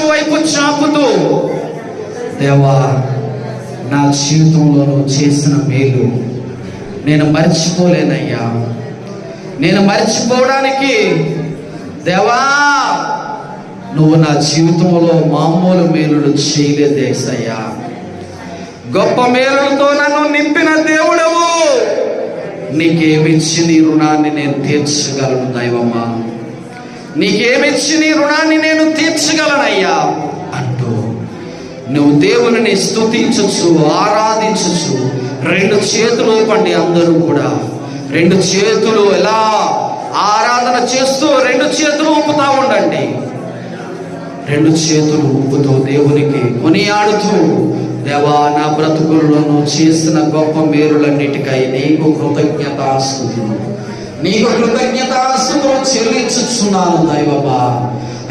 ఆకాశం వైపు చాపుతూ, దేవా నా జీవితంలో నువ్వు చేసిన మేలు నేను మర్చిపోలేనయ్యా. నేను మర్చిపోవడానికి దేవా నువ్వు నా జీవితంలో మామూలు మేలులు చేయలేదేసయ్యా. గొప్ప మేలులతో నన్ను నింపిన దేవుడవు. నీకేమిచ్చి నీ రుణాన్ని నేను తీర్చగలను దైవమా, నీకేమిచ్చి నీ రుణాన్ని నేను తీర్చగలనయ్యా అంటూ నువ్వు దేవుని స్తుతించచ్చు, ఆరాధించచ్చు. 2 చేతులు ఊపండి. అందరూ కూడా 2 చేతులు ఎలా ఆరాధన చేస్తూ 2 చేతులు ఊపుతా ఉండండి. 2 చేతులు ఊపుతూ దేవునికి కొనియాడుతూ, దేవా నా బ్రతుకుల్లో నువ్వు చేసిన గొప్ప మేలులన్నిటికై నీకు కృతజ్ఞతాస్తుతులు, నీకు కృతజ్ఞతాస్తుతులు చెల్లించుచున్నాను దైవమా.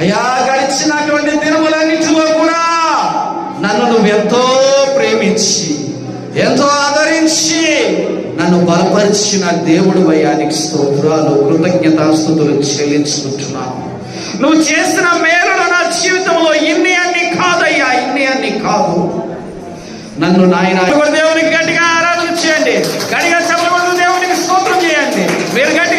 అయ్యా గడిచినటువంటి దినములన్నిటిలో కూడా నన్ను నువ్వెంతో ప్రేమించి, ఎంతో ఆదరించి నన్ను బలపరిచిన దేవుడు అయ్యానికి స్తోత్రాలు, కృతజ్ఞతాస్తుతులు చెల్లించుకుంటున్నాను. నువ్వు చేసిన మేలులు నా జీవితంలో ఇన్ని అన్ని కాదయ్యా, ఇన్ని అన్ని కాదు. నన్ను నాయన దేవునికి గట్టిగా ఆరాధన చేయండి, గట్టిగా చెప్పబడు దేవునికి స్తోత్రం చేయండి. మీరు గట్టిగా